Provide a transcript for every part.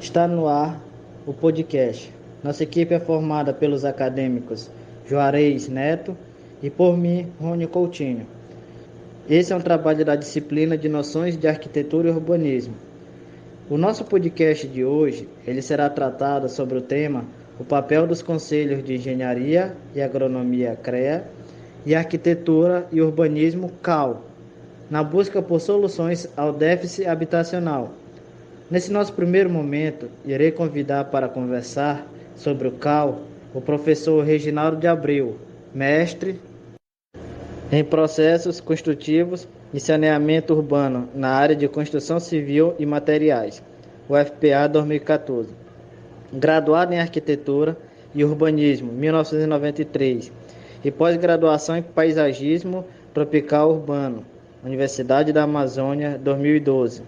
Está no ar o podcast. Nossa equipe é formada pelos acadêmicos Juarez Neto e por mim, Rony Coutinho. Esse é um trabalho da disciplina de Noções de Arquitetura e Urbanismo. O nosso podcast de hoje, ele será tratado sobre o tema o papel dos Conselhos de Engenharia e Agronomia CREA e Arquitetura e Urbanismo CAL, na busca por soluções ao déficit habitacional. Nesse nosso primeiro momento, irei convidar para conversar sobre o CAL o professor Reginaldo de Abreu, mestre em processos construtivos e saneamento urbano na área de construção civil e materiais, UFPA 2014. Graduado em arquitetura e urbanismo, 1993, e pós-graduação em paisagismo tropical urbano, Universidade da Amazônia, 2012.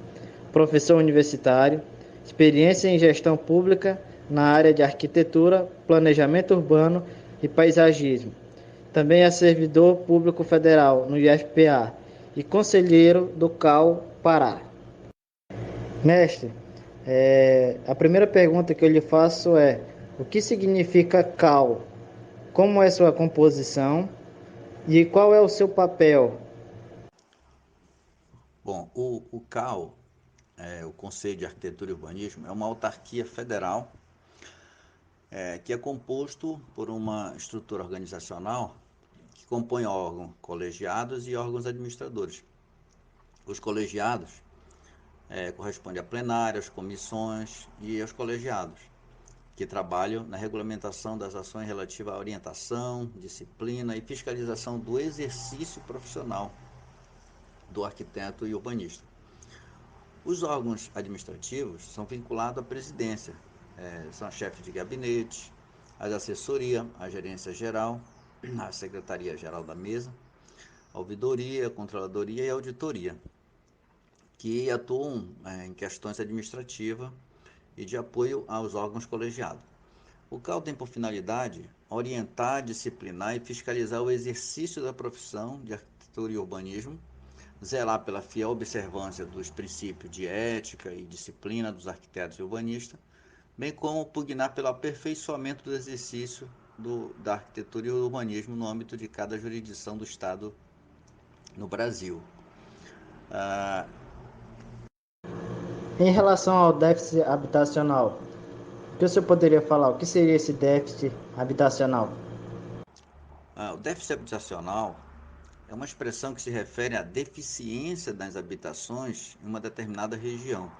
Professor universitário, experiência em gestão pública na área de arquitetura, planejamento urbano e paisagismo. Também é servidor público federal no IFPA e conselheiro do CAL Pará. Mestre, a primeira pergunta que eu lhe faço é: o que significa CAL? Como é sua composição e qual é o seu papel? Bom, o CAU, o Conselho de Arquitetura e Urbanismo, é uma autarquia federal que é composto por uma estrutura organizacional que compõe órgãos colegiados e órgãos administradores. Os colegiados correspondem a plenárias, comissões e aos colegiados, que trabalham na regulamentação das ações relativas à orientação, disciplina e fiscalização do exercício profissional do arquiteto e urbanista. Os órgãos administrativos são vinculados à presidência, são a chefe de gabinete, as assessorias, a gerência geral, a secretaria-geral da mesa, a ouvidoria, a controladoria e a auditoria, que atuam em questões administrativas e de apoio aos órgãos colegiados. O CAU tem por finalidade orientar, disciplinar e fiscalizar o exercício da profissão de arquitetura e urbanismo, zelar pela fiel observância dos princípios de ética e disciplina dos arquitetos e urbanistas, bem como pugnar pelo aperfeiçoamento do exercício da arquitetura e urbanismo no âmbito de cada jurisdição do Estado no Brasil. Em relação ao déficit habitacional, o que o senhor poderia falar? O que seria esse déficit habitacional? O déficit habitacional é uma expressão que se refere à deficiência das habitações em uma determinada região.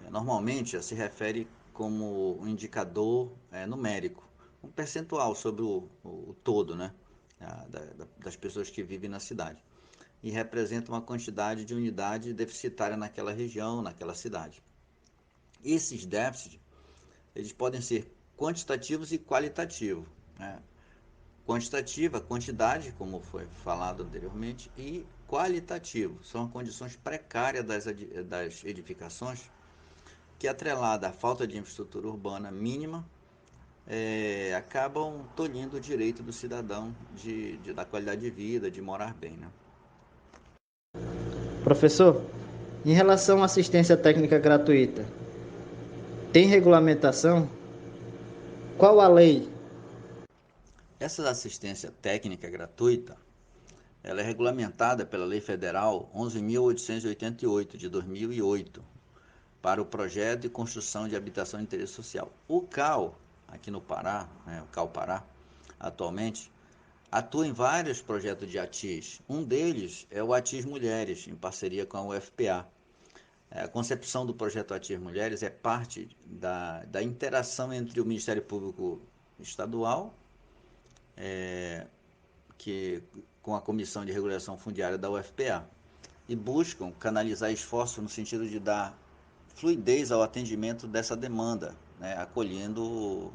Normalmente se refere como um indicador numérico, um percentual sobre o todo, né, das pessoas que vivem na cidade, e representa uma quantidade de unidade deficitária naquela região, naquela cidade. Esses déficits eles podem ser quantitativos e qualitativos, né? Quantitativa, quantidade, como foi falado anteriormente, e qualitativo, são condições precárias das edificações que, atrelada à falta de infraestrutura urbana mínima, acabam tolhindo o direito do cidadão da qualidade de vida, de morar bem, né? Professor, em relação à assistência técnica gratuita, tem regulamentação? Qual a lei? Essa assistência técnica gratuita ela é regulamentada pela Lei Federal 11.888 de 2008 para o projeto e construção de habitação de interesse social. O CAL, aqui no Pará, o CAL Pará, atualmente, atua em vários projetos de ATIS. Um deles é o ATIS Mulheres, em parceria com a UFPA. A concepção do projeto ATIS Mulheres é parte da interação entre o Ministério Público Estadual, com a Comissão de Regulação Fundiária da UFPA, e buscam canalizar esforços no sentido de dar fluidez ao atendimento dessa demanda, né, acolhendo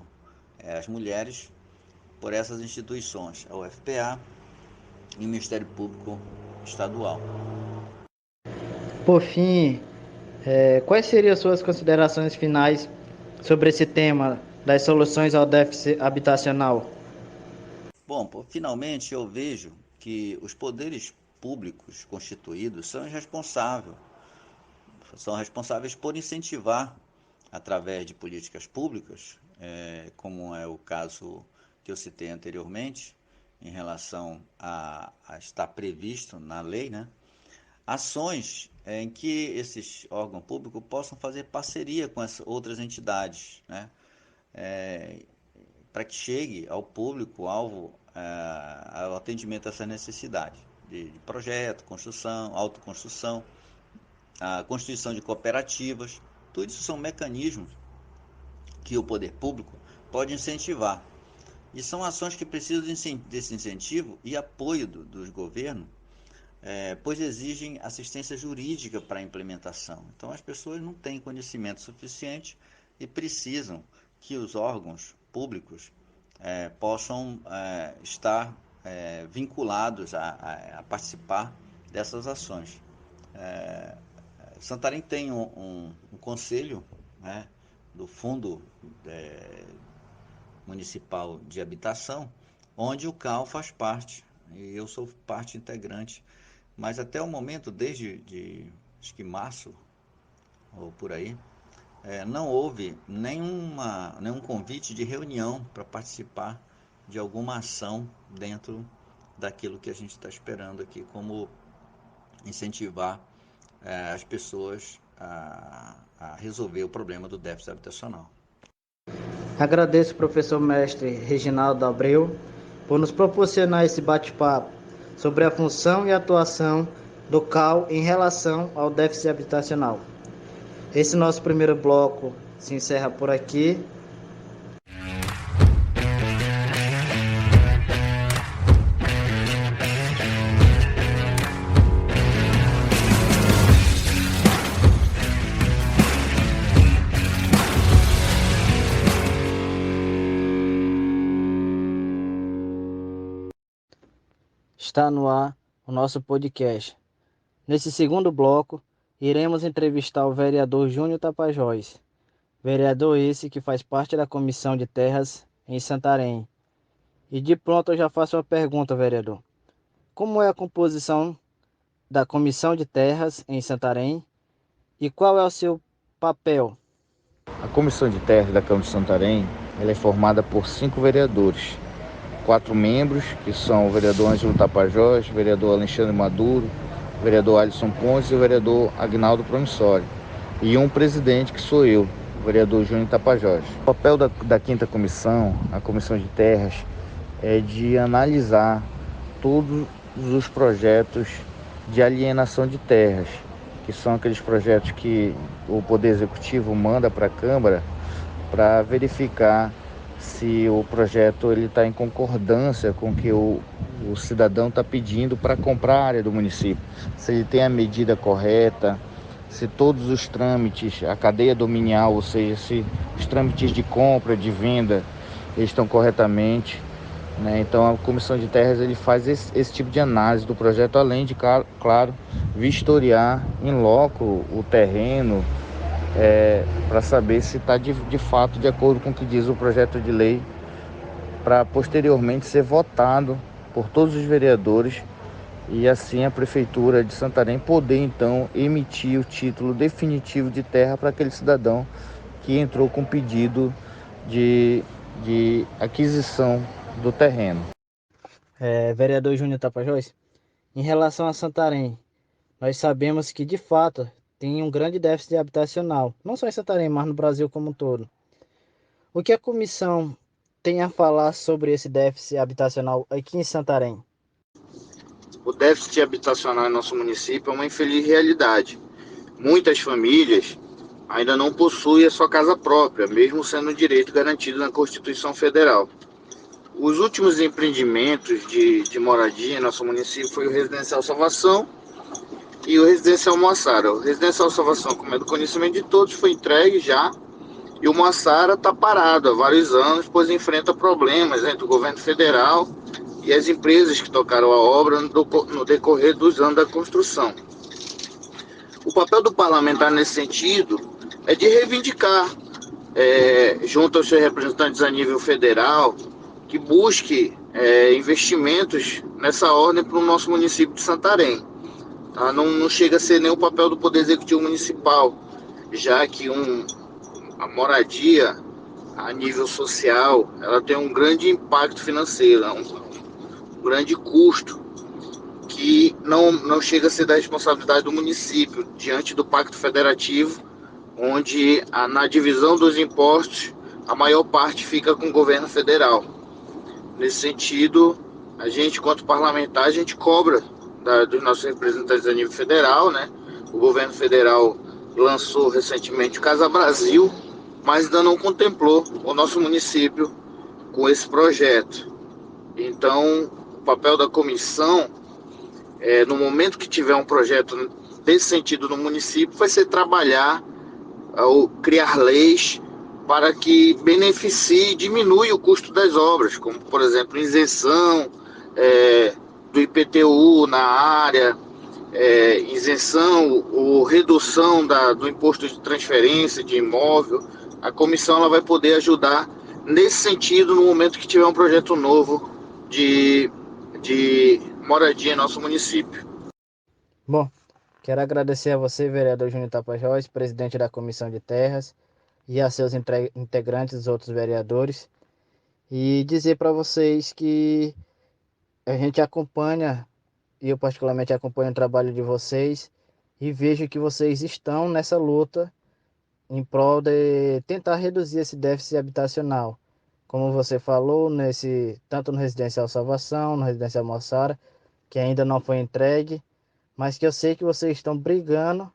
as mulheres por essas instituições, a UFPA e o Ministério Público Estadual. Por fim, quais seriam suas considerações finais sobre esse tema das soluções ao déficit habitacional? Bom, finalmente eu vejo que os poderes públicos constituídos são responsáveis por incentivar através de políticas públicas, como é o caso que eu citei anteriormente, em relação a estar previsto na lei, né? Ações em que esses órgãos públicos possam fazer parceria com as outras entidades, né? Para que chegue ao público-alvo ao atendimento a essa necessidade de projeto, construção, autoconstrução, a constituição de cooperativas. Tudo isso são mecanismos que o poder público pode incentivar. E são ações que precisam desse incentivo e apoio dos governos, pois exigem assistência jurídica para a implementação. Então, as pessoas não têm conhecimento suficiente e precisam que os órgãos públicos possam estar vinculados a participar dessas ações. Santarém tem um conselho, né, do Fundo Municipal de Habitação, onde o CAL faz parte, e eu sou parte integrante, mas até o momento, desde acho que março, ou por aí, não houve nenhum convite de reunião para participar de alguma ação dentro daquilo que a gente está esperando aqui, como incentivar as pessoas a resolver o problema do déficit habitacional. Agradeço, professor mestre Reginaldo Abreu, por nos proporcionar esse bate-papo sobre a função e atuação do CAL em relação ao déficit habitacional. Esse nosso primeiro bloco se encerra por aqui. Está no ar o nosso podcast. Nesse segundo bloco, iremos entrevistar o vereador Júnior Tapajós. Vereador esse que faz parte da Comissão de Terras em Santarém. E de pronto eu já faço uma pergunta, vereador. Como é a composição da Comissão de Terras em Santarém e qual é o seu papel? A Comissão de Terras da Câmara de Santarém ela é formada por 5 vereadores. 4 membros, que são o vereador Ângelo Tapajós, o vereador Alexandre Maduro, o vereador Alisson Pontes e o vereador Agnaldo Promissório. E um presidente, que sou eu, o vereador Júnior Tapajós. O papel da 5ª Comissão, a Comissão de Terras, é de analisar todos os projetos de alienação de terras, que são aqueles projetos que o Poder Executivo manda para a Câmara para verificar se o projeto está em concordância com o que o cidadão está pedindo para comprar a área do município, se ele tem a medida correta, se todos os trâmites, a cadeia dominial, ou seja, se os trâmites de compra, de venda, eles estão corretamente, né? Então a Comissão de Terras ele faz esse tipo de análise do projeto, além de, claro, vistoriar em loco o terreno, para saber se está de fato de acordo com o que diz o projeto de lei, para posteriormente ser votado por todos os vereadores e assim a Prefeitura de Santarém poder então emitir o título definitivo de terra para aquele cidadão que entrou com pedido de aquisição do terreno. Vereador Júnior Tapajós, em relação a Santarém, nós sabemos que de fato tem um grande déficit habitacional, não só em Santarém, mas no Brasil como um todo. O que a comissão tem a falar sobre esse déficit habitacional aqui em Santarém? O déficit habitacional em nosso município é uma infeliz realidade. Muitas famílias ainda não possuem a sua casa própria, mesmo sendo um direito garantido na Constituição Federal. Os últimos empreendimentos de moradia em nosso município foi o Residencial Salvação e o Residencial Moassara. O Residencial Salvação, como é do conhecimento de todos, foi entregue já, e o Moassara está parado há vários anos, pois enfrenta problemas entre o governo federal e as empresas que tocaram a obra no decorrer dos anos da construção. O papel do parlamentar nesse sentido é de reivindicar, junto aos seus representantes a nível federal, que busque investimentos nessa ordem para o nosso município de Santarém. Tá? Não chega a ser nem o papel do Poder Executivo Municipal, já que a moradia a nível social, ela tem um grande impacto financeiro, um grande custo que não chega a ser da responsabilidade do município diante do Pacto Federativo, onde na divisão dos impostos a maior parte fica com o governo federal. Nesse sentido, a gente, enquanto parlamentar, a gente cobra dos nossos representantes a nível federal, né? O governo federal lançou recentemente o Casa Brasil, mas ainda não contemplou o nosso município com esse projeto. Então, o papel da comissão, no momento que tiver um projeto desse sentido no município, vai ser trabalhar ou criar leis para que beneficie e diminui o custo das obras, como, por exemplo, isenção do IPTU na área, isenção ou redução do imposto de transferência de imóvel. A comissão ela vai poder ajudar nesse sentido no momento que tiver um projeto novo de moradia em nosso município. Bom, quero agradecer a você, vereador Júnior Tapajós, presidente da Comissão de Terras, e a seus integrantes, os outros vereadores, e dizer para vocês que a gente acompanha, e eu particularmente acompanho o trabalho de vocês, e vejo que vocês estão nessa luta em prol de tentar reduzir esse déficit habitacional. Como você falou, tanto no Residencial Salvação, no Residencial Moçara, que ainda não foi entregue, mas que eu sei que vocês estão brigando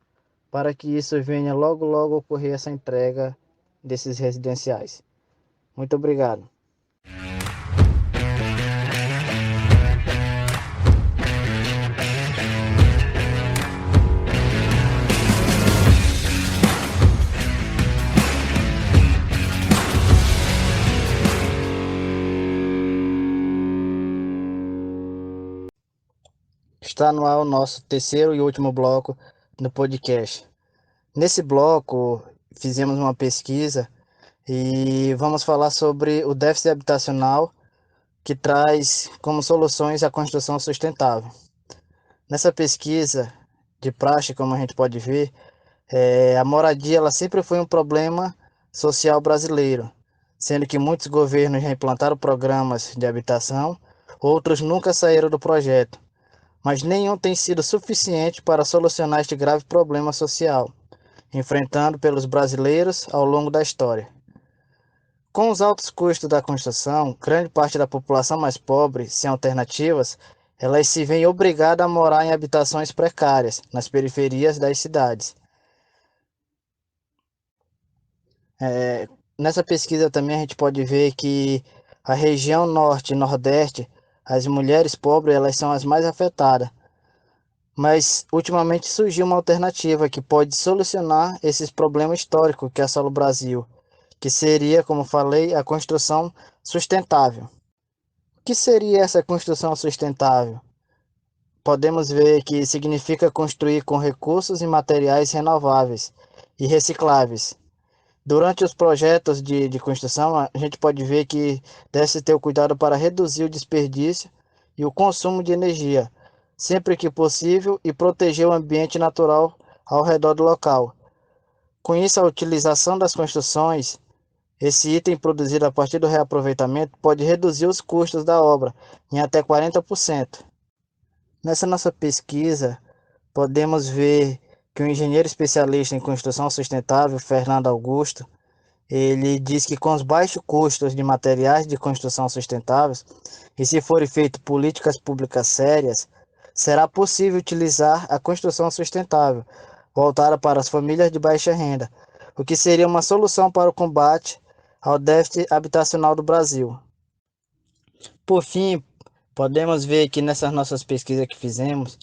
para que isso venha logo, logo ocorrer essa entrega desses residenciais. Muito obrigado. Está no ar o nosso terceiro e último bloco do podcast. Nesse bloco, fizemos uma pesquisa e vamos falar sobre o déficit habitacional que traz como soluções a construção sustentável. Nessa pesquisa de praxe, como a gente pode ver, a moradia ela sempre foi um problema social brasileiro, sendo que muitos governos já implantaram programas de habitação, outros nunca saíram do projeto, mas nenhum tem sido suficiente para solucionar este grave problema social, enfrentado pelos brasileiros ao longo da história. Com os altos custos da construção, grande parte da população mais pobre, sem alternativas, elas se veem obrigadas a morar em habitações precárias, nas periferias das cidades. Nessa pesquisa também a gente pode ver que a região norte e nordeste, as mulheres pobres elas são as mais afetadas. Mas ultimamente surgiu uma alternativa que pode solucionar esses problemas históricos que assolam o Brasil, que seria, como falei, a construção sustentável. O que seria essa construção sustentável? Podemos ver que significa construir com recursos e materiais renováveis e recicláveis. Durante os projetos de construção, a gente pode ver que deve-se ter o cuidado para reduzir o desperdício e o consumo de energia, sempre que possível, e proteger o ambiente natural ao redor do local. Com isso, a utilização das construções, esse item produzido a partir do reaproveitamento, pode reduzir os custos da obra em até 40%. Nessa nossa pesquisa, podemos ver que o engenheiro especialista em construção sustentável, Fernando Augusto, ele diz que com os baixos custos de materiais de construção sustentáveis, e se forem feitas políticas públicas sérias, será possível utilizar a construção sustentável, voltada para as famílias de baixa renda, o que seria uma solução para o combate ao déficit habitacional do Brasil. Por fim, podemos ver que nessas nossas pesquisas que fizemos,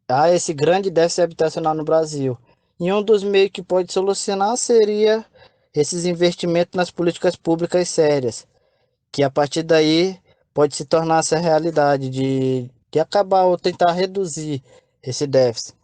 há esse grande déficit habitacional no Brasil. E um dos meios que pode solucionar seria esses investimentos nas políticas públicas sérias, que a partir daí pode se tornar essa realidade de acabar ou tentar reduzir esse déficit.